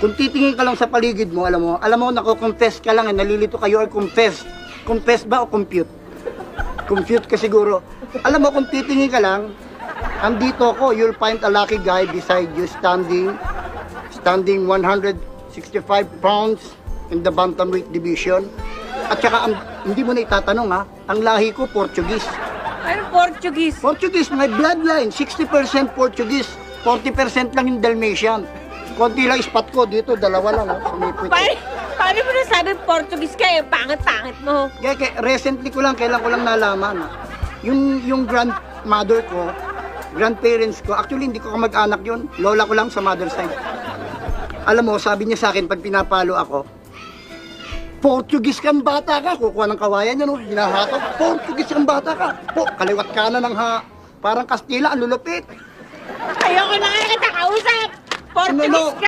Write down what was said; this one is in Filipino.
Kung titingin ka lang sa paligid mo, alam mo, nako-confess ka lang, nalilito kayo or confess. Confess ba o compute? Compute ka siguro. Alam mo, kung titingin ka lang, andito ko, you'll find a lucky guy beside you standing 165 pounds in the bantamweight division. At saka, hindi mo na itatanong ha, ang lahi ko, Portuguese. Ano Portuguese? Portuguese, my bloodline, 60% Portuguese, 40% lang yung Dalmatian. Konti lang spot ko dito, dalawa lang, sumipit. Paano mo nasabi Portuguese ka eh? Pangit-pangit mo. Kaya recently kailan ko lang nalaman. Yung grandmother ko, grandparents ko, actually hindi ko kamag-anak yun. Lola ko lang sa mother side. Alam mo, sabi niya sa akin pag pinapalo ako, Portuguese kang bata ka. Kukuha ng kawayan niya, no? Hinahatok. Portuguese kang bata ka. Po, kaliwat kanan ng parang Kastila, ang lulupit. Ayoko na nga kita kausap! Portuguese ka!